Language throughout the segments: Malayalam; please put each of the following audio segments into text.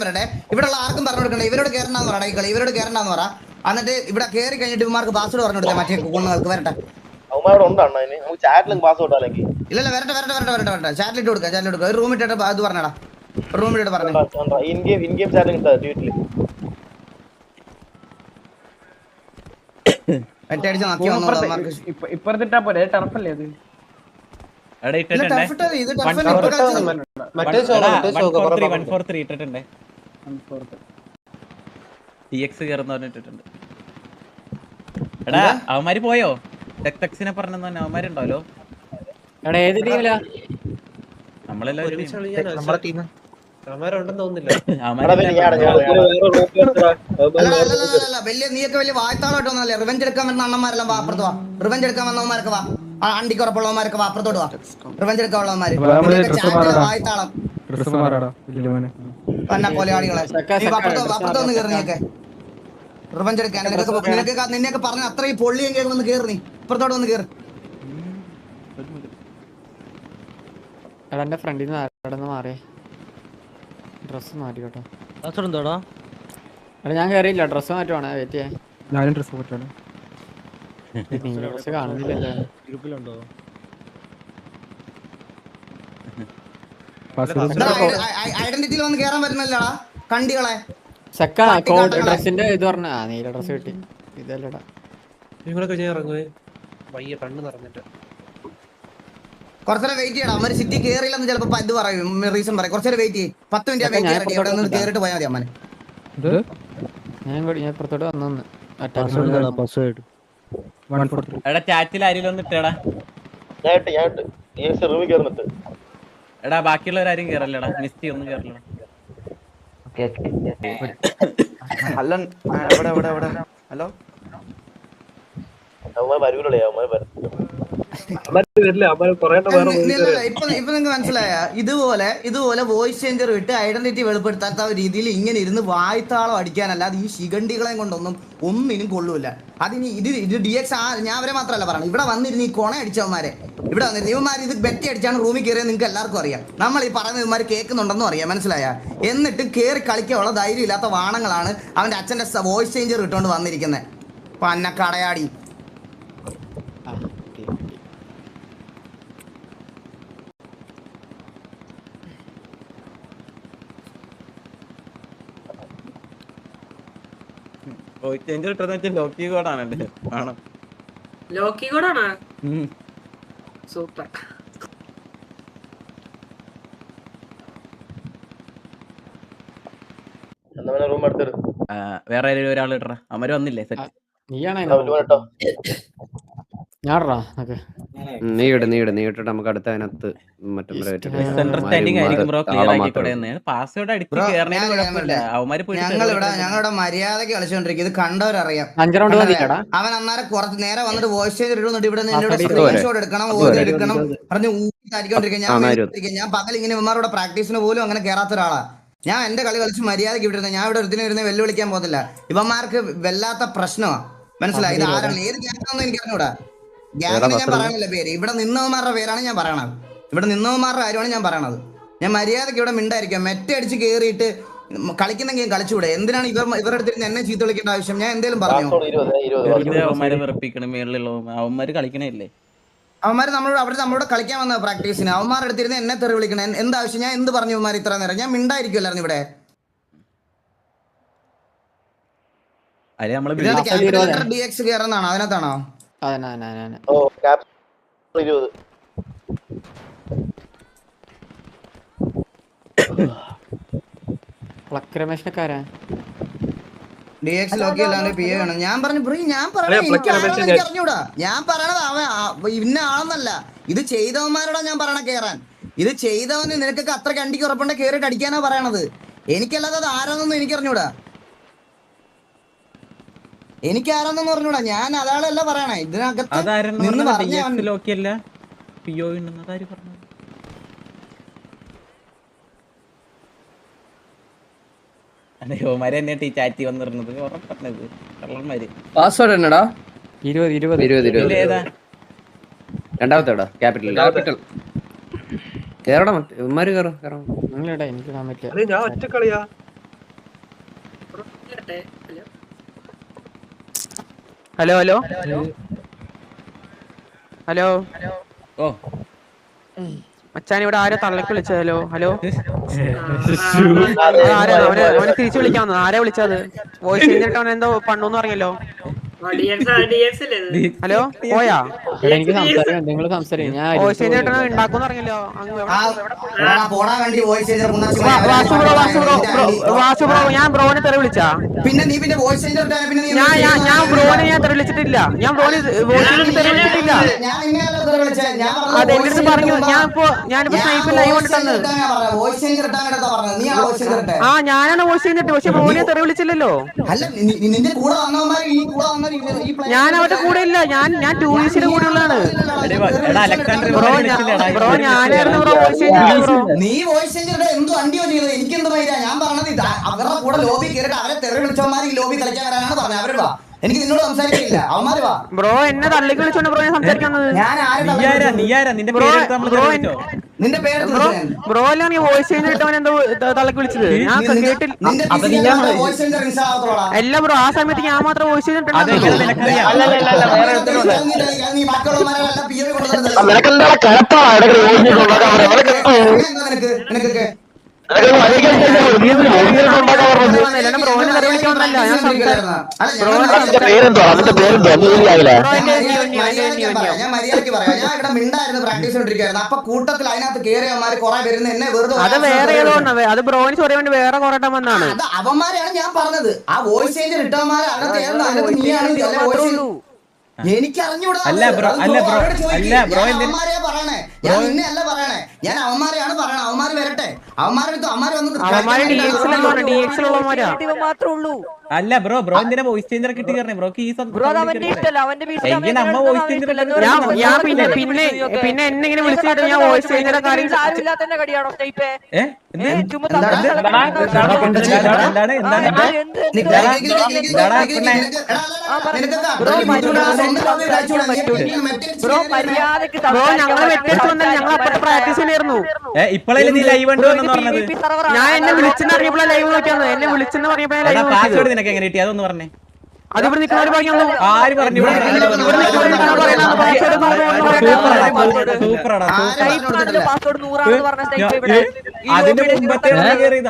പറയട്ടെ, ഇവിടെ ഉള്ള ആർക്കും പറഞ്ഞു കൊടുക്കണ്ട. ഇവരോട് കയറണ്ടെന്ന് പറയട്ടെ, ഈ കളി ഇവരോട് കയറണ്ടെന്ന് പറ. എന്നിട്ട് ഇവിടെ കയറി കഴിഞ്ഞിട്ട് ഇവന്മാർക്ക് പാസ്വേഡ് പറഞ്ഞു കൊടുത്തേ, മറ്റേ കുണ്ണുകൾക്ക്. വരട്ടെ, ഇല്ലല്ല, വരട്ടെ വരട്ടെ വരട്ടെ വരട്ടെ വരട്ടെ. ചാറ്റിലിട്ട് കൊടുക്കുക, ചാറ്റിലിട്ട് കൊടുക്കുക. ഒരു റൂം ഇട്ടിട്ട് അത് പറഞ്ഞടാ, റൂം ഇട്ടിട്ട് പറഞ്ഞു. ഒറ്റയടിച്ച് നക്കി വന്നു. ഇപ്പറത്തിട്ടാ പോലെ ടർഫല്ലേ അത്? എടാ അവന്മാര് പോയോ? ടെക്സിനെ പറഞ്ഞ അവന്മാരുണ്ടാവല്ലോ. എടാ ഏത് ടീമിലാ? നമ്മളെല്ലാം വലിയ നീയൊക്കെ വലിയ വായ്ത്താളായിട്ടൊന്നല്ലേ. റിവെഞ്ച് എടുക്കാൻ വരുന്ന അണ്ണന്മാരെല്ലാം വാ, അപ്പുറത്ത് വാ. റിവെഞ്ച് എടുക്കാൻ വന്നവന്മാരൊക്കെ വാ, അണ്ടിക്കുറപ്പുള്ളവന്മാരൊക്കെ വാ, അപ്പുറത്തോട്ട് വാ. റിവെഞ്ച് എടുക്കാൻ ഉള്ളവന്മാര് വായ്ത്താളം തന്നെ കൊലയാളികളെ. അപ്പുറത്തൊന്ന് കയറി നീയൊക്കെ റിവെഞ്ച് എടുക്കാൻ. നിന്നെയൊക്കെ പറഞ്ഞ അത്രയും പൊള്ളിയെങ്കിൽ വന്ന് കയറി, നീ ഇപ്പുറത്തോട്ട് വന്ന് കയറി. എടാ എന്റെ ഫ്രണ്ടിൽ നിന്ന് മാറിയേ, ഡ്രസ് മാറ്റി കേട്ടോ. എടാ ഞാൻ കയറിയില്ല, ഡ്രസ് മാറ്റുവാണ്. വെയിറ്റ് ചെയ്യാൻ, ഞാനും ഡ്രസ് മാറ്റാണ്. ഡ്രസ് കാണുന്നില്ലല്ലോ. ഗ്രൂപ്പിലുണ്ടോ? ഐഡന്റിറ്റിയിൽ വന്ന് കയറാൻ പറ്റുന്നില്ലടാ കണ്ടികളെ. ഡ്രസ്സിന്റെ ഇത് പറഞ്ഞ നീല ഡ്രസ് കിട്ടി. ഇതല്ലടാ നിങ്ങളൊക്കെ ഞാൻ ഇറങ്ങുവേ, വയ്യ കണ്ണ് നിറഞ്ഞിട്ട്. കുറച്ചേരം വെയിറ്റ് ചെയ്യണം. അവര് സിറ്റി കയറിയില്ലെന്ന് ചിലപ്പോ ഇത് പറയും, റീസൺ പറയും. കുറച്ചേരം വെയിറ്റ് ചെയ്യും, 10 മിനിറ്റ് വെയിറ്റ് കയറിട്ട് പോയാൽ മതി അമ്മനെ. ഞാൻ ഇപ്പുറത്തോട്ട് വന്നു. എടാ ചാറ്റിൽ ആരെങ്കിലും ഒന്ന് ഇട്ടേടാ. എടാ ബാക്കിയുള്ളവരാരും കേറല്ലടാ, മിസ്റ്റി ഒന്നും കേറല്ലോ. ഹലോ ഇപ്പൊ നിങ്ങക്ക് മനസ്സിലായ? ഇതുപോലെ വോയിസ് ചേഞ്ചർ വിട്ട് ഐഡന്റിറ്റി വെളിപ്പെടുത്താത്ത രീതിയിൽ ഇങ്ങനെ ഇരുന്ന് വായ്ത്താളം അടിക്കാനല്ലാതെ ഈ ശിഖണ്ഡികളെയും കൊണ്ടൊന്നും ഒന്നിനും കൊള്ളൂല. അതിന് ഇത് DX ഞാൻ അവരെ മാത്രമല്ല പറയണം, ഇവിടെ വന്നിരുന്ന് ഈ കൊണ അടിച്ചവന്മാരെ ഇവിടെ വന്നിരുന്നു. ഇവന്മാർ ഇത് ബെറ്റി അടിച്ചാണ് റൂമിൽ കയറിയത്, നിങ്ങൾക്ക് എല്ലാവർക്കും അറിയാം. നമ്മൾ ഈ പറയുന്ന ഇവന്മാർ കേൾക്കുന്നുണ്ടെന്നും അറിയാം, മനസ്സിലായ? എന്നിട്ട് കയറി കളിക്കാനുള്ള ധൈര്യം ഇല്ലാത്ത വാണങ്ങളാണ് അവന്റെ അച്ഛന്റെ വോയിസ് ചേഞ്ചർ ഇട്ടുകൊണ്ട് വന്നിരിക്കുന്നത്. പന്ന കടയാടി. ലോക്കി കോഡാണ്. ലോക്കി കോഡാണ്. സൂപ്പർ. വേറെ ഒരാൾ ഇടറ, അവര് വന്നില്ലേ? സെറ്റ് നീ ഇട്ടിട്ട് നമുക്ക് അടുത്ത അതിനകത്ത് ഞങ്ങളുടെ മര്യാദക്ക് കളിച്ചോണ്ടിരിക്കും. ഇത് കണ്ടവരറിയാം. അവൻ അന്നേരം കുറച്ച് നേരെ വന്നിട്ട് വോയിസ് ചെയ്തിട്ട് ഇവിടെ സ്ക്രീൻഷോട്ട് എടുക്കണം, എടുക്കണം പറഞ്ഞ് ഊരിക്കൊണ്ടിരിക്കും. ഞാൻ പകൽ ഇങ്ങനെ ഇവന്മാരുടെ പ്രാക്ടീസിന് പോലും അങ്ങനെ കയറാത്ത ഒരാളാ. ഞാൻ എന്റെ കളി കളിച്ച് മര്യാദക്ക് വിട്ടിരുന്നത്. ഞാൻ ഇവിടെ ഒരുത്തിനെ ഇരുന്ന് വെല്ലുവിളിക്കാൻ പോകത്തില്ല. ഇവന്മാർക്ക് വല്ലാത്ത പ്രശ്നമാണ്, മനസ്സിലായി? ഇത് ആരാണ്, ഏത് ഗ്യാങ്ങാണെന്ന് എനിക്ക് അറിഞ്ഞൂടാ. ഗ്യാങ്ങിന് ഞാൻ പറയണില്ല പേര്, ഇവിടെ നിന്നവന്മാരുടെ പേരാണ് ഞാൻ പറയണത്. ഇവിടെ നിന്നവന്മാരുടെ കാര്യമാണ് ഞാൻ പറയണത്. ഞാൻ മര്യാദക്ക് ഇവിടെ മിണ്ടായിരിക്കാം. മെറ്റടിച്ച് കയറിയിട്ട് കളിക്കുന്നെങ്കിൽ കളിച്ചൂടെ? എന്തിനാണ് ഇവരുടെ അടുത്തിരുന്ന് എന്നെ ചീത്ത വിളിക്കേണ്ട ആവശ്യം? ഞാൻ എന്തേലും പറഞ്ഞു? അവന്മാര് കളിക്കണല്ലേ, അവന്മാര് നമ്മളോട് കളിക്കാൻ വന്ന പ്രാക്ടീസിന്. അവന്മാരുടെ അടുത്തിരുന്ന് എന്നെ തെറി വിളിക്കണേ എന്താവശ്യം? ഞാൻ എന്ത് പറഞ്ഞു അവന്മാർ ഇത്ര നേരം? ഞാൻ മിണ്ടായിരിക്കുമല്ലായിരുന്നു ഇവിടെ. DX കയറുന്നതാണോ? അതിനകത്താണോ? DX ലോക്കി അല്ലാണ്ട് PA ആണ്. ഞാൻ പറഞ്ഞു ബ്രീ, ഞാൻ പറഞ്ഞൂടാ. ഞാൻ പറയണത് അവൻ ഇന്ന ആളെന്നല്ല, ഇത് ചെയ്തവന്മാരോടാ ഞാൻ പറയണ കേറാൻ. ഇത് ചെയ്തവന് നിനക്കൊക്കെ അത്രയ്ക്ക് അണ്ടിക്ക് ഉറപ്പുണ്ടെ കേറിയിട്ട് അടിക്കാനാ പറയണത്. എനിക്കല്ലാതെ അത് ആരാന്നൊന്നും എനിക്കറിഞ്ഞൂടാ. എനിക്കാരാന്നൊന്നും പറഞ്ഞൂടാ. ഞാൻ അതാളല്ല പറയണേ. ഇതിനകത്ത് നിന്ന് പറഞ്ഞ പാസ്വേഡ് എന്നടാ? 20 രണ്ടാമത്തെ ക്യാപിറ്റൽ. കേറണം ഇവന്മാര് കേറണം. നിങ്ങളിടാ എനിക്ക് ഇടാൻ പറ്റില്ല. അതെ ഞാൻ ഒറ്റ കളിയാ. ഹലോ ഹലോ ഹലോ ഓ മച്ചാൻ ഇവിടെ ആരോ തള്ളക്ക് വിളിച്ചത്. ഹലോ ഹലോ ആരാ അവനെ തിരിച്ചു വിളിക്കാവുന്നത്? ആരാ വിളിച്ചത്? വോയിസ് ചെയ്തിട്ട് അവൻ എന്തോ പണ്ണൂന്ന് പറഞ്ഞല്ലോ. ഹലോ പോയാ? എടാ എനിക്ക് സംസാരിക്കാം, നിങ്ങൾ സംസാരിക്കും. ഞാൻ വോയിസ് ചെയ്തിട്ട് ഉണ്ടാക്കുമെന്ന് പറഞ്ഞല്ലോ. പോടാ വേണ്ടി വോയിസ് ചെയ്ത വാസു ബ്രോ ഞാൻ ബ്രോനെ തെറി വിളിച്ചാ? പിന്നെ നീ പിന്നെ വോയിസ് ചെയ്ത പിന്നെ ഞാൻ ബ്രോനെ ഞാൻ തെറി വിളിച്ചിട്ടില്ല. ഞാൻ ബ്രോനെ വോയിസ് തെറി വിളിച്ചിട്ടില്ല. അത് എന്റെ അടുത്ത് പറഞ്ഞു. ഞാനിപ്പോ സ്നൈപ്പിൽ ലൈവ് കണ്ടിട്ടാണ്. ആ ഞാനാണ് വോയിസ് ചെയ്തിട്ട്, പക്ഷെ ബ്രോനെ തെറി വിളിച്ചില്ലല്ലോ. ഞാൻ അവരുടെ കൂടെ ഇല്ല. ഞാൻ ടൂറിസ്റ്റിന്റെ കൂടെ ഉള്ളതാണ്. ബ്രോ ഞാനായിരുന്നു ബ്രോ വോയിസ് ചെയ്തിട്ട്. ബ്രോ നീ വോയിസ് ചെയ്തിട്ട് എന്ത് വണ്ടിയോ ചെയ്തത്? എനിക്കെന്ത് പൈര? ഞാൻ പറഞ്ഞത് അവരുടെ കൂടെ ലോബി കയറിട്ട് അവരെ തെറി വിളിച്ചവന്മാർ ഈ ലോബി കളിക്കാൻ വരാനാണ് പറഞ്ഞത്. അവര് വാ, എനിക്ക് നിന്നോട് സംസാരിക്കില്ല. അവന്മാര് വാ. ബ്രോ എന്നെ തള്ളിക്ക് വിളിച്ചോണ്ട് ബ്രോ ഞാൻ സംസാരിക്കുന്നത്. നിന്റെ പേര് ബ്രോ അല്ല നീ വോയിസ് ചെയ്തിട്ട് അവൻ എന്തോ തള്ളക്ക് വിളിച്ചത്. ഞാൻ കേട്ടില്ല. അല്ല ബ്രോ ആ സമയത്ത് ഞാൻ മാത്രം വോയിസ് ചെയ്തിട്ടുണ്ട്. ബ്രോനെ തെറി വിളിക്കാവുന്നല്ല. ഞാൻ മര്യാദക്ക് പറയാം. ഞാൻ ഇവിടെ മിണ്ടായിരുന്നു, പ്രാക്ടീസ് ചെയ്തോണ്ടിരിക്കുകയായിരുന്നു. അപ്പൊ കൂട്ടത്തിൽ അതിനകത്ത് കയറിയവന്മാര് കുറെ പേരുന്ന് എന്നെ വെറുതെ അത് വേറെ ഏതോ അത് ബ്രോന് ചൊറിയാൻ വേണ്ടി വേറെ കൊറട്ടം വന്നാണ്. അത് അവന്മാരെയാണ് ഞാൻ പറഞ്ഞത്. ആ വോയിസ് ചേഞ്ച് ഇട്ടവന്മാരെ അതിനകത്ത് നീയാണ്. എനിക്ക് അറിഞ്ഞൂടാ. അവന്മാരെയാ പറയണേ, ഞാൻ നിന്നെ അല്ല പറയണേ. ഞാൻ അവന്മാരെയാണ് പറയണേ. അവന്മാര് വരട്ടെ. അവന്മാരെ അല്ല ബ്രോ എന്തിനാ വോയിസ് ചേഞ്ചർ കിട്ടി കയറണേ? ബ്രോക്ക് ഈ നമ്മ വോയിസ് ചേഞ്ചർ പിന്നെ എന്നെ ഇങ്ങനെ വിളിച്ചിട്ട് ഞാൻ വോയിസ് ചേഞ്ചറിന്റെ കാര്യം ബ്രോ ഞങ്ങളെ വ്യത്യസ്തമൊന്നും ഞങ്ങൾ അപ്പുറത്തെ പ്രാക്ടീസ് ചെയ്യായിരുന്നു. ഇപ്പോഴല്ലേ നീ ലൈവ് ഉണ്ടോ എന്ന് പറഞ്ഞത്? ഞാൻ എന്നെ വിളിച്ചെന്ന് അറിയപ്പോഴാ ലൈവ് നോക്കിയാന്ന്. എന്നെ വിളിച്ചെന്ന് പറഞ്ഞപ്പോഴാ പാസ്വേഡ് നിനക്ക് എങ്ങനെ കിട്ടി? അതൊന്ന് പറഞ്ഞേ. അതിവിടെ നിൽക്കുന്നവര് പറഞ്ഞോളൂ. ആര് പറഞ്ഞു?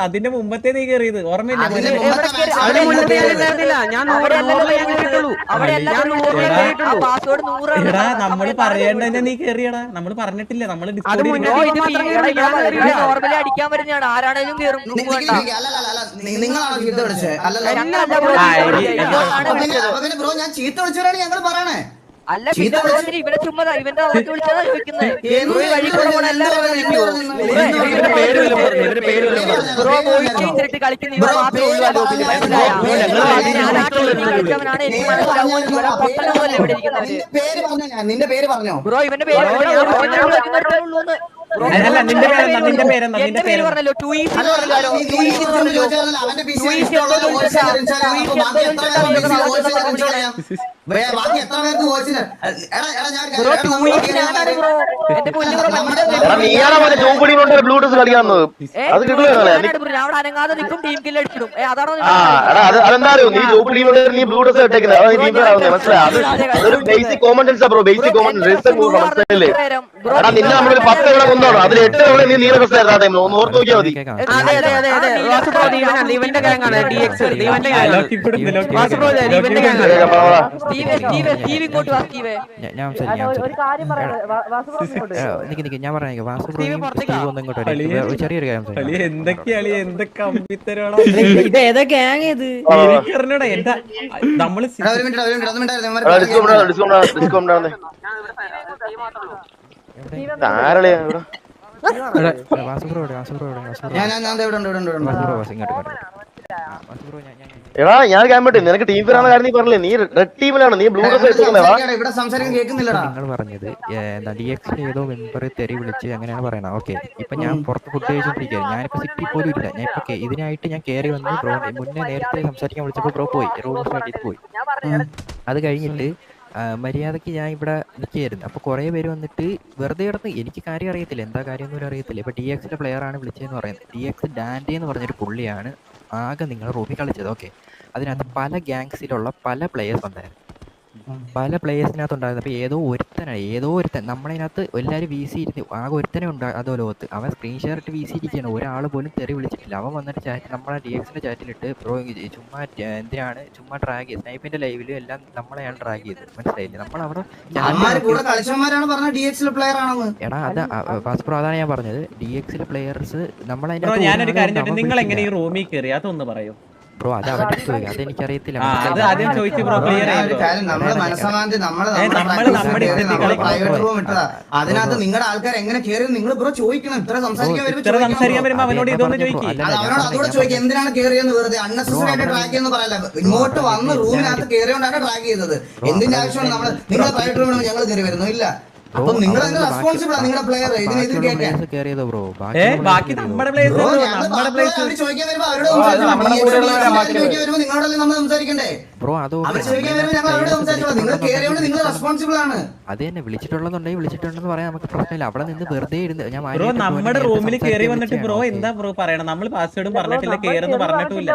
അതിന്റെ മുമ്പത്തെ നീ കയറിയത് ഓർമ്മയില്ല? എടാ നമ്മള് പറയേണ്ടതന്നെ നീ കയറിയടാ. നമ്മള് പറഞ്ഞിട്ടില്ല. നമ്മള് അടിക്കാൻ വരുന്നതാണ്. ആരാണേലും കേറും. ബ്രോ ഞാൻ ചീത്ത വിളിച്ചവരാണ് ഞങ്ങൾ പറയണേ. അല്ല ഇവിടെ ചുമ്മാ ഇവന്റെ വിളിച്ചതാ ചോദിക്കുന്നത്. നിന്റെ പേര് പറഞ്ഞോ ബ്രോ? ഇവന്റെ പേര് നിന്റെ പേര് പറഞ്ഞല്ലോ. ബ്ലൂടൂത്ത് കളിക്കാന്നത് അത് അനങ്ങാതെ നിൽക്കും. ടീം കില്ല് അടിച്ചിടും. അതാണോ? അതെന്താ നീ ജോബിലൂടെ നീ ബ്ലൂടൂത്ത് ഇട്ടേക്കുന്നത്? മനസ്സിലായി? അതൊരു basic common sense bro. Basic common sense മനസ്സിലല്ലേ? എടാ നിന്നെ നമ്മളൊരു 10 ഇവിടെ കൊണ്ടോണോ? അതിൽ 8 ഇവിടെ നീ നീല ബസ് ആയിരുന്നു. ആ ടൈമിൽ ഒന്ന് ഓർത്ത് നോക്കിയാൽ മതി. ഞാൻ പറഞ്ഞേക്കാം വാസു ചെറിയൊരു കാര്യം നമ്മള് എടാ ഞാൻ ക്യാമ്പ് നിനക്ക് ടീം ഫിറാണ് കാര്യം നീ പറഞ്ഞില്ലേ? നീ റെഡ് ടീമിലാണ്. നീ ബ്ലൂ ഡ്രസ് നിങ്ങൾ പറഞ്ഞത് എന്താ DX ഏതോ മെമ്പർ തെറി വിളിച്ച് അങ്ങനെയാണ് പറയണത്. ഓക്കെ, ഇപ്പൊ ഞാൻ പുറത്ത് ഫുഡ് കഴിച്ചോണ്ടിരിക്കുകയാണ്. ഞാനിപ്പോ സിറ്റി പോലും ഇല്ല. ഞാൻ ഇപ്പൊ ഇതിനായിട്ട് ഞാൻ കയറി വന്ന് ബ്രോ മുന്നേ നേരത്തെ സംസാരിക്കാൻ വിളിച്ചപ്പോൾ ബ്രോ പോയി റൂം വേണ്ടിയിട്ട് പോയി. അത് കഴിഞ്ഞിട്ട് മര്യാദയ്ക്ക് ഞാൻ ഇവിടെ നിൽക്കുകയായിരുന്നു. അപ്പോൾ കുറേ പേര് വന്നിട്ട് വെറുതെ കിടന്ന് എനിക്ക് കാര്യം അറിയത്തില്ല, എന്താ കാര്യം ഒന്നും അറിയത്തില്ല. ഇപ്പോൾ DXന്റെ പ്ലെയറാണ് വിളിച്ചതെന്ന് പറയുന്നത്. DX ഡാൻഡി എന്ന് പറഞ്ഞൊരു പുള്ളിയാണ് ആകെ നിങ്ങളുടെ റൂമിൽ കളിച്ചത്. ഓക്കെ, അതിനകത്ത് പല ഗ്യാങ്സിലുള്ള പല പ്ലെയേഴ്സ് ഉണ്ടായിരുന്നു. പല പ്ലേയേഴ്സിനകത്ത് ഉണ്ടായിരുന്നു. അപ്പോൾ ഏതോ ഒരുത്തൻ നമ്മളതിനകത്ത് എല്ലാവരും VC ഇരുന്ന് ആകെ ഒരുത്തനെ അതോ ലോകത്ത് അവൻ സ്ക്രീൻ ഷെയർ ഇട്ട് VC ഇരിക്കുകയാണ്. ഒരാൾ പോലും തെറി വിളിച്ചിട്ടില്ല. അവൻ വന്നിട്ട് നമ്മളെ DXന്റെ ചാറ്റിലിട്ട് ബ്രോ ചുമ്മാ എന്തിനാണ് ചുമ്മാ ഡ്രാഗ് ചെയ്ത് സ്നൈപ്പിന്റെ ലൈവിലും എല്ലാം നമ്മളെയാണ് ഡ്രാഗ് ചെയ്തത്. മനസ്സിലായില്ലേ? നമ്മളവിടെ എടാ അത് പാസ്പ്രോ അതാണ് ഞാൻ പറഞ്ഞത്. DXലെ പ്ലെയേഴ്സ് നമ്മളതിനകത്ത് ഞാനൊരു കാര്യം ചോദിച്ചു, നിങ്ങൾ എങ്ങനെ ഈ റൂമിൽ കയറി അതൊന്ന് പറയൂ ബ്രോ. അത് അവരുടെ ചോദിക്കും, അതെനിക്കറിയത്തില്ല. ആദ്യം ചോദിച്ചു ബ്രോ, ക്ലിയർ അതിനകത്ത് നിങ്ങളുടെ ആൾക്കാർ എങ്ങനെ കയറി നിങ്ങൾ ബ്രോ ചോദിക്കണം. ഇത്ര സംസാരിക്കാൻ വരുമ്പോ അവനോട് ഇതൊന്ന് ചോദിക്കും. അവനോട് അതോടെ ചോദിക്കും എന്തിനാണ് കയറിയെന്ന്. വെറുതെ അൺനെസസറി ആയിട്ട് ട്രാക്ക് എന്ന് പറയല്ല. ഇങ്ങോട്ട് വന്ന് റൂമിനകത്ത് കയറിയോണ്ടാണ് ട്രാക്ക് ചെയ്തത്. എന്തിന്റെ ആവശ്യമാണ് നമ്മൾ നിങ്ങളെ പ്രൈവറ്റ് റൂമിൽ ഞങ്ങൾ കയറി വരുന്നു? ഇല്ല. അപ്പൊ നിങ്ങൾ അതിന് റെസ്പോൺസിബിൾ ആണ്. നിങ്ങളുടെ പ്ലെയർ ബാക്കി നമ്മുടെ പ്ലേസ് ചോദിക്കാൻ വരുമ്പോ അവരോട് നിങ്ങളോടല്ലേ നമ്മൾ സംസാരിക്കണ്ടേ ബ്രോ? അത് നിങ്ങൾ കയറിയോണ്ട് നിങ്ങൾ റെസ്പോൺസിബിൾ ആണ്. അത് തന്നെ വിളിച്ചിട്ടുണ്ടെന്ന് പറയാൻ നമുക്ക് പ്രശ്നമില്ല. അവിടെ നിന്ന് വെറുതെ ഇരുന്ന് ഞാൻ ബ്രോ നമ്മുടെ റൂമിൽ കയറി വന്നിട്ട് ബ്രോ എന്താ ബ്രോ പറയണം? നമ്മൾ പാസ്വേഡും പറഞ്ഞിട്ടില്ല, കയറുന്നു പറഞ്ഞിട്ടില്ല.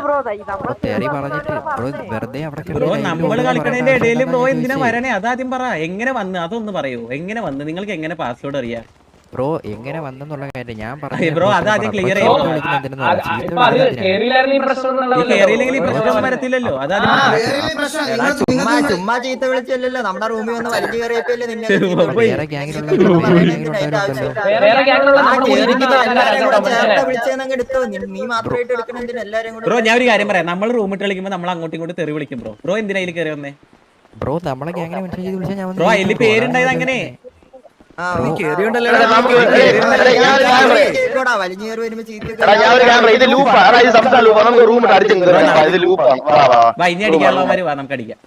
തെറി പറഞ്ഞിട്ട് ബ്രോ വെറുതെ അവിടെ ബ്രോ നമ്മൾ കളിക്കണതിന്റെ ഇടയിൽ ബ്രോ എന്തിനാ വരണേ? അതാദ്യം പറ. എങ്ങനെ വന്ന് അതൊന്ന് പറയൂ. എങ്ങനെ വന്ന്? നിങ്ങൾക്ക് എങ്ങനെ പാസ്വേഡ് അറിയാം ബ്രോ? എങ്ങനെ വന്നെന്നുള്ള കാര്യം ഞാൻ ബ്രോ അതാദ്യം ക്ലിയർ ചെയ്യും. കേറിയില്ലെങ്കിൽ പ്രശ്നം വരത്തില്ലല്ലോ. അതാദ്യം ചുമ്മാ ചീത്ത വിളിച്ചല്ലോ നമ്മുടെ റൂമിൽ വന്ന് വലിച്ചു കയറിയപ്പല്ലേ നിന്നെ എടുത്തോ. നീ മാത്രമായിട്ട് എടുക്കണെന്തിന് എല്ലാരും കൂടെ? ബ്രോ ഞാൻ ഒരു കാര്യം പറയാം, നമ്മൾ റൂമിട്ട് കളിക്കുമ്പോൾ നമ്മൾ അങ്ങോട്ടും ഇങ്ങോട്ട് തെറി വിളിക്കും. ബ്രോ എന്തിനാ അതിൽ കയറി വന്നേ? ബ്രോ നമ്മളെ ഗ്യാങ്ങിനെ മെൻഷൻ ചെയ്ത് വിളിച്ചാൽ ഞാൻ ബ്രോ അതിൽ പേരുണ്ടായത് അങ്ങനെ നമുക്കടിക്കാം.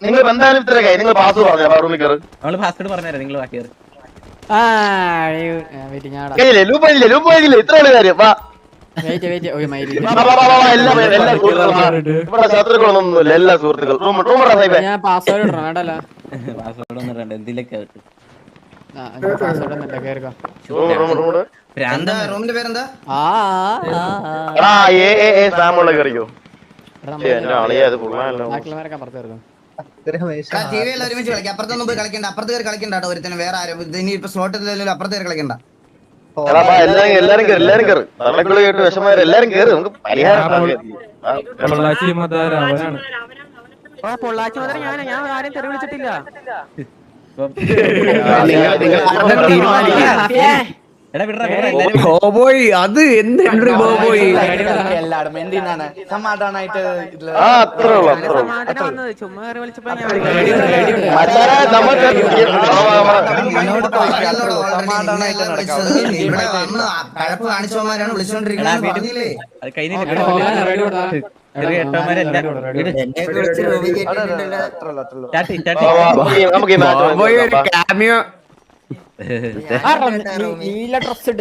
നിങ്ങൾ എന്തായാലും നിങ്ങൾ പാസ് പറഞ്ഞു റൂമിൽ കയറി. നമ്മള് പാസ്വേഡ് പറഞ്ഞുതരാം, നിങ്ങൾ ബാക്കി കയറി. ഇത്ര കാര്യം ശത്രുക്കളൊന്നുമില്ല, എല്ലാ സുഹൃത്തുക്കളും. പാസ്വേഡ് ഒന്നും ഇടണ്ട, എന്തിലൊക്കെ റൂമിന്റെ പേരെന്താ? കയറിയോ ഒരുമിച്ച് കളിക്കാം. അപ്പുറത്തൊന്നും പോയി കളിക്കണ്ട. അപ്പുറത്ത് കയറി കളിക്കണ്ട കേട്ടോ. ഒരുത്തന്നെ വേറെ ആരും ഇനി ഇപ്പൊ സ്ലോട്ടിൽ അപ്പുറത്ത് കയറി കളിക്കണ്ട. എല്ലാരും കയറി. തള്ളക്കുള്ള കേട്ട് വിഷമം എല്ലാരും കയറി. നമുക്ക് പൊള്ളാച്ചി മുതൽ ഞാൻ ആരും തെറി വിളിച്ചിട്ടില്ല. അത് എന്താണ് ബോബോയ്? എല്ലാടും എന്തിനാണ് സമാധാനായിട്ട് ചുമ്മാ വിളിച്ചപ്പോ കഴപ്പ് കാണിച്ചവന്മാരാണ് വിളിച്ചോണ്ടിരിക്കുന്നത്. നീല ഡ്രസ്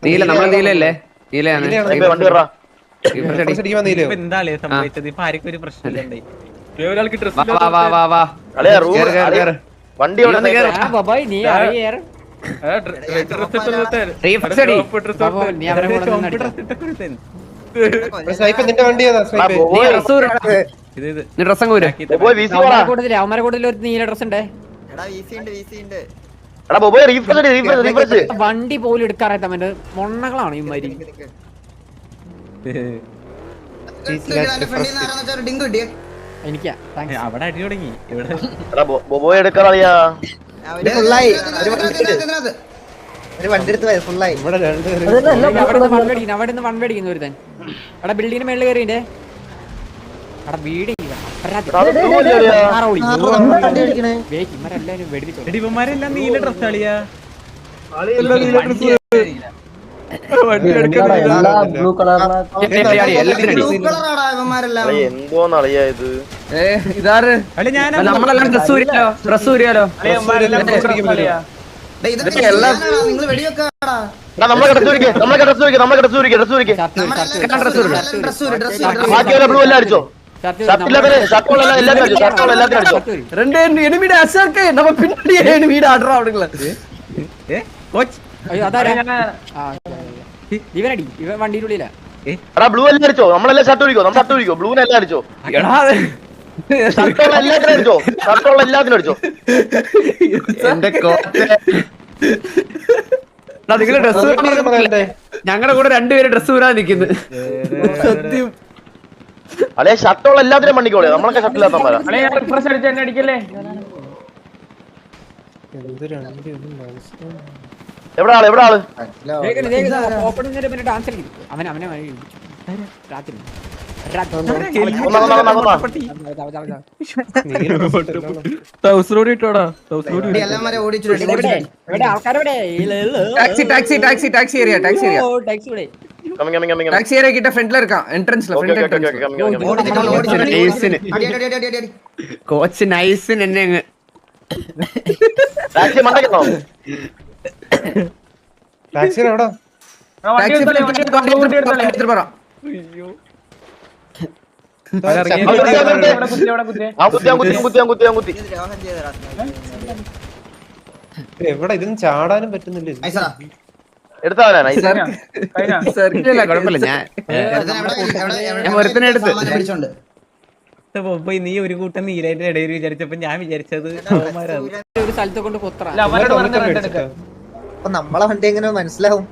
നീല നമ്മളെ നീലല്ലേ? നീലയാണ്. എന്താ സംഭവിച്ചത്? ഇപ്പൊ ആർക്കും ഒരു പ്രശ്നമില്ല. വണ്ടി അവന്മാരെ കൂടുതൽ ഒരു നീല ഡ്രസ് ഉണ്ട്. വണ്ടി പോലും എടുക്കാറായ തമ്മന്റെ മൊണ്ണകളാണ് ഇമാരി. എനിക്കാ അവിടെ അടി തുടങ്ങി. എടുക്കാറിയാ അവിടെ നിന്ന് വൺവേടിക്കുന്നു ഒരുത്തൻ. അവിടെ ബിൽഡിങ്ങിന് മേളിൽ കയറിന്റെ അവിടെ വീട് ഇവന്മാരെല്ലാം നീല ഡ്രസ് കളിയാ. എന്തോന്നളിയാ ഇത്? ഇതാറ് നമ്മളെല്ലാം ഡ്രസ് ഊരിയാലോ? അടിച്ചോ എല്ലാത്തിനും അടിച്ചോ. ரெண்டு enemy அசாக்கு நம்ம பின்னாடியே enemy ஆடுறா அவனுங்கள. കോച്ച് അയ്യോ അതാരാ ഇവനടി ഇവൻ വണ്ടിയുടെ ഉള്ളിലാ. എടാ ബ്ലൂ എല്ലാം അടിച്ചോ, നമ്മളെല്ലാം ഷർട്ട് ഒഴിക്കോ ബ്ലൂനെ എല്ലാം അടിച്ചോ, എടാ ഷർട്ടുള്ള എല്ലാത്തിനും അടിച്ചോ, ഷർട്ടുള്ള എല്ലാത്തിനും അടിച്ചോ. എന്റെ കോച്ച് നിങ്ങളെ ഡ്രസ് ഞങ്ങളുടെ കൂടെ രണ്ടുപേര് ഡ്രസ് ഊരാൻ നിൽക്കുന്നു. സത്യം അല്ലെ ഷർട്ടുള്ള എല്ലാത്തിനും മണ്ണിക്കോളെ, നമ്മളൊക്കെ ഷർട്ടില്ലാത്തമാരാ. എവിടെ ആള് ഡാൻസ് കളിക്കും അവനെ രാത്രി டாக்ஸி ஏரியா கிட்ட ஃப்ரண்ட்ல இருக்கான், என்ட்ரன்ஸ்ல கோச் நைஸ் என்னங்க ടാക്സി മണ്ടയ്ക്കണോ? ടാക്സി എവിടെ? എടുത്തിട്ട് പറ. എവിടെ ഇതിന് ചാടാനും പറ്റുന്നില്ല. എടുത്താ കുഴപ്പമില്ല, ഞാൻ ഒരുത്തനെ എടുത്ത്. പോയി നീ ഒരു കൂട്ടം നീലന്റെ ഇടയിൽ വിചാരിച്ചപ്പോ ഞാൻ വിചാരിച്ചത് ഒരു സ്ഥലത്ത് കൊണ്ട് കുത്തറ. നമ്മളെ വണ്ടി എങ്ങനെ മനസ്സിലാവും?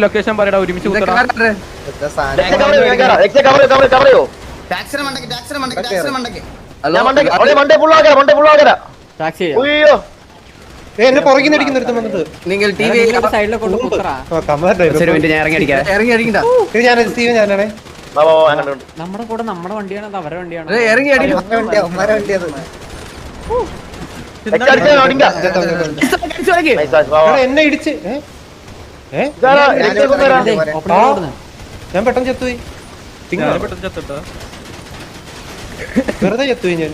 ലൊക്കേഷൻ പറയടാ, ഒരുമിച്ച് എന്നെ പുറകിൽ നിന്ന് അടിക്കുന്ന വന്നത്. നിങ്ങൾ ടിവി സൈഡിലെ കൊണ്ട് കുത്തറ. ഞാൻ ഇറങ്ങി ഞാനാണേ. നമ്മുടെ കൂടെ നമ്മുടെ വണ്ടിയാണ്, അത് അവരുടെ വണ്ടിയാണ്. ഇറങ്ങി എന്നെ ഇടിച്ച് ഞാൻ പെട്ടെന്ന് ചത്തുപോയി. വെറുതെ ചത്തുപോയി ഞാൻ.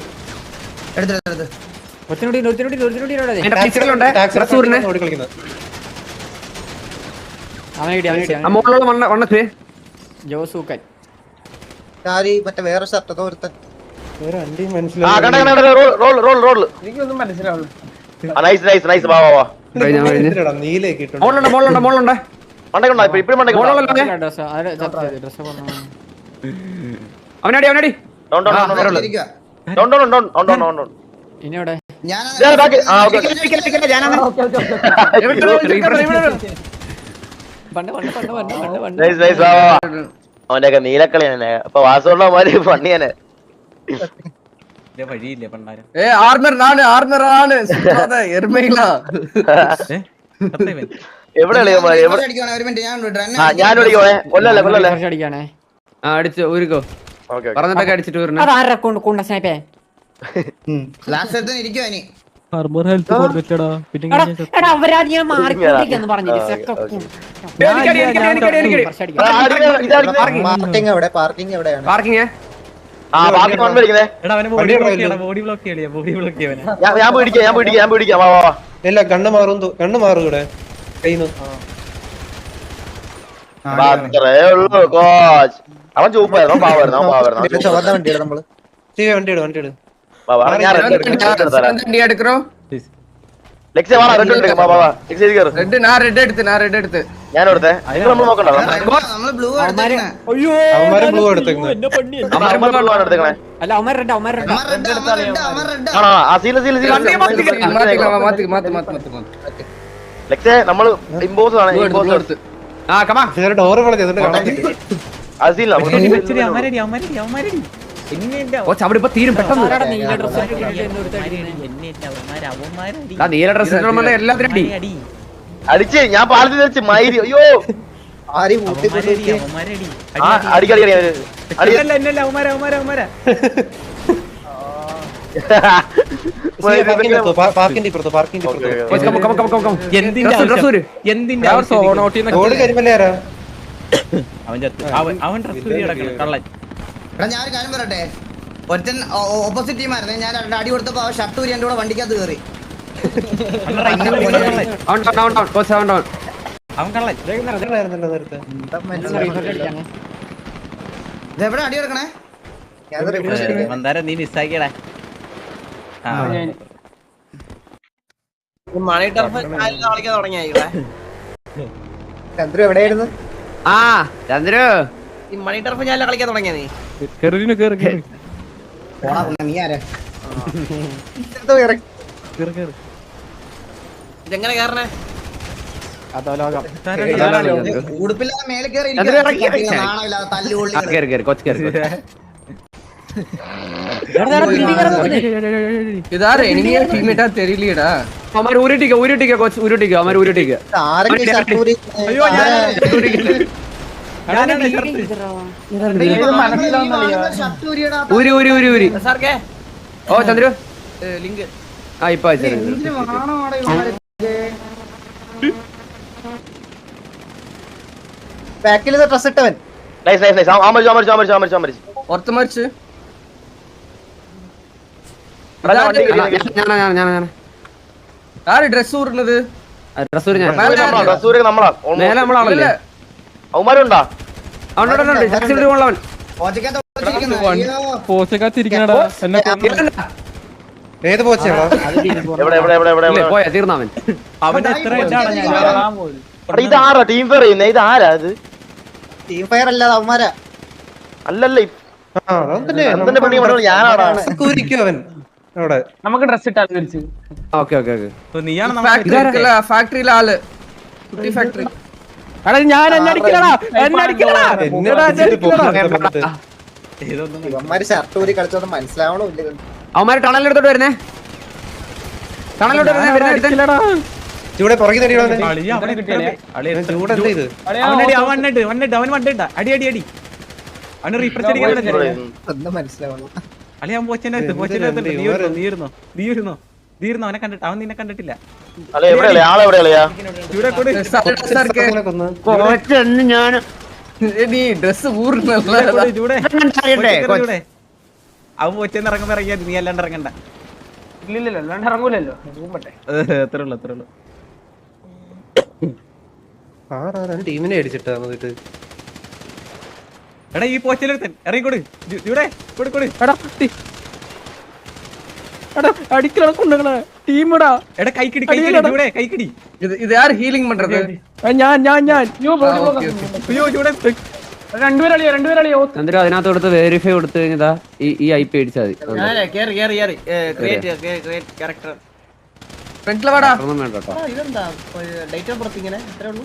ജോസൂക്കൻ മറ്റേ വേറെ ഷർട്ട് ഒരുത്തൻ വേറെ വണ്ടി മനസ്സിലായി. എനിക്കൊന്നും മനസ്സിലാവുള്ളൂ. നീലേക്ക് ഇട്ടു. അവനടി ഇനി എവിടെ? അവന്റെയൊക്കെ നീലക്കളി തന്നെ. അപ്പൊ വാസുള്ളമാര് പണിയാനെ. വഴിയില്ലേ പണ്ടാരം. എവിടെ ഞാൻ ഓടിക്കോണേ. കൊല്ലല്ലേ അടിക്കാണേ. അടിച്ചു ഊരിക്കോ, പറഞ്ഞിട്ടൊക്കെ അടിച്ചിട്ട് വരണേ. അതാരാ കൊണ്ട സ്നൈപ്പേ? അവരാദ്യം മാറിക്കൊണ്ടിരിക്കാന്ന് പറഞ്ഞിട്ട് പാർക്കിംഗ് എവിടെ? പാർക്കിംഗ് എവിടെയാണ്? പാർക്കിംഗ് ഞാൻ പിടിക്കാം. ഇല്ല കണ്ണ് മാറും ഇവിടെ കയ്യിന്ന്. അവൻ ചൂപ്പായിരുന്നു, പാവായിരുന്നു. ചുവന്ന വണ്ടിയാണ് നമ്മള്. വണ്ടി ഞാൻ എടുത്തേ. നമ്മൾ നോക്കണ്ട, ബ്ലൂ എടുത്തേക്കണേ. അല്ല അവന്മാർ റെഡ് നമ്മള് ഇമ്പോസ് ആണ്. ഡോറ് വളഞ്ഞിട്ട് കാണാൻ അവിടെ ഇപ്പൊ തീരും പെട്ടെന്ന്. നീല ഡ്രസ് എല്ലാത്തിനും അടി അടിച്ച് ഞാൻ പാലത്തിൽ വെച്ച് മയിരി. അയ്യോ അവൻ കള്ളൻ. ഞാൻ കാര്യം പറയട്ടെ, ഒറ്റൻ ഓപ്പോസിറ്റ് ടീമായിരുന്നു. ഞാൻ അടി കൊടുത്തപ്പോ ആ ഷർട്ട് ഊരി എന്റെ കൂടെ വണ്ടിക്കകത്ത് കയറി. അവൻ കള്ളൻ. ഇതെവിടെ അടി എടുക്കണേ? മന്ദാരം നീ മിസ്സാക്കിയടാ. മണി ടർഫ് കളിക്കാൻ തുടങ്ങിയാ ചന്ദ്രു എവിടെയായിരുന്നു? ആ ചന്ദ്രു ഈ മണി ടർഫ് ഞാൻ കളിക്കാൻ തുടങ്ങിയ നീ പോടാ കുണ്ണ, നീ ആരാ? ഇതെങ്ങനെ കയറണേ? ഉടുപ്പില്ലാതെ മേലെ കയറി ഇരിക്കുക. നാണമില്ലാതെ തല്ലുകൊള്ളി. ഇതാരെ എനിമിയെ ടീമേറ്റാ തെരിയില്ലടാ. അവന്മാർ ഉരുട്ടിക്ക കോച്ച് ഉരുട്ടിക്ക. അവന്മാർ ഉരുട്ടിക്ക. ഊരി. ഓ ചന്ദ്രു ലിങ്ക് ആ ഇപ്പൊ ബാക്കിൽ ഡ്രസ് ഇട്ടവൻ പുറത്ത് മറിച്ച് ആര് ഡ്രസ് ഊറുന്നത്? അവന്മാരുണ്ടാ ഏത് പോച്ചയാണോ? പോയാ തീർന്നവൻ. ഇതാരാ ടീം ഫെയർ ചെയ്യുന്നത്? ഇതാരാ ഇത്? ടീം ഫയർ അല്ലാതെ അവന്മാരാ. അല്ലല്ല എന്തിന്റെ പണി ഞാനാടാ. അവൻ അവിടെ നമുക്ക് ഡ്രസ് ഇട്ടാ തിരിച്ച്. ഓക്കെ ഫാക്ടറിയിലെ ആള് കുട്ടി ഫാക്ടറി. ഞാൻ എന്നെ അടിക്കലടാ. അവന്മാര് ഷർട്ട് ഊരി കളിച്ചോന്ന് മനസ്സിലാവണോ ഇല്ല. അവന്മാര് ടണലെടുത്തോട്ട് വരുന്നേ. ചൂടെ പുറകെ തടി അവൻ വണ്ടിട്ടാ. അടി അവന് റീപ്രസ് ഒന്നും മനസ്സിലാവണോ. അളി അവൻ നീരുന്നോ അവനെ കണ്ടിട്ട്. അവൻ നിന്നെ കണ്ടിട്ടില്ല. നീ ഡ്രസ് ഊറുന്നല്ല. അവൻ പോച്ചെന്ന് ഇറങ്ങുമ്പോ ഇറങ്ങിയാ നീ അല്ലാണ്ട് ഇറങ്ങണ്ട. ഇല്ലല്ലോ അല്ലാണ്ട് ഇറങ്ങൂലല്ലോ. എത്ര ഉള്ളു. ടീമിനെ അടിച്ചിട്ടാ വന്നിട്ട്. എടാ ഈ പോച്ചലെടുത്തൻ ഇറങ്ങിക്കൊടു. കൊടു. അടിക്കണ കൊണ്ടുകളെ ടീമിടാ. എടാ കൈക്കിടി. ഇത് ആര് ഹീലിംഗ് പண்றது? ഞാൻ അയ്യോ ചൂടെ. രണ്ടുപേരളിയോ ചന്ദ്ര അതിനകത്ത് കൊടുത്ത് വെരിഫൈ കൊടുത്തു കഴിഞ്ഞാ ഈ IP അടിച്ചാൽ മതി. ക്രിയേറ്റ് ക്യാരക്ടർ ഫ്രണ്ടിലെ വാടാ. ഒന്നും വേണ്ട കേട്ടോ. ഇതെന്താ ഡേറ്റ് ഓഫ് ബർത്ത് ഇങ്ങനെ ഇത്രേ ഉള്ളൂ.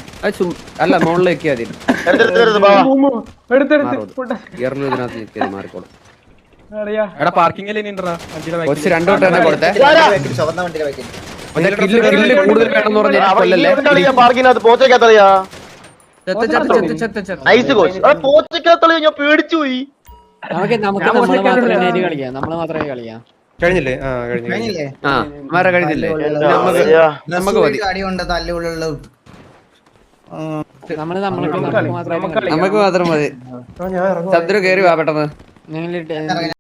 അല്ല മുകളിലേക്ക് മതി. ഇയറിന് ഇതിനകത്ത് നിൽക്കിയത് മാറിക്കോളും. എടാ പാർക്കിംഗിൽ കൊച്ച് രണ്ടോട്ടെ കൊടുത്തേ. ചുവന്ന വണ്ടിയിലെ ബാക്കിൽ കില്ല് കൂടുതൽ വേണമെന്ന് പറഞ്ഞാൽ പാർക്കിനകത്ത് പോച്ചക്കത്തളിയാ. ചെത്ത് നൈസ് കോച്ച്. പോച്ചക്കത്തളിയാ, ഞാൻ പേടിച്ചു പോയി. നമുക്ക് നമ്മള് മാത്രമേ കളിക്കാം. നമ്മള് മാത്രമേ കളിക്കാം. കഴിഞ്ഞില്ലേ? കഴിഞ്ഞില്ലേ? വേറെ കഴിഞ്ഞില്ലേ? നമുക്ക് മതി. അടിയുണ്ട് തല്ലുകൊള്ളു. നമുക്ക് മാത്രം മതി. ചന്ദ്ര കേറി വാ പെട്ടെന്ന്.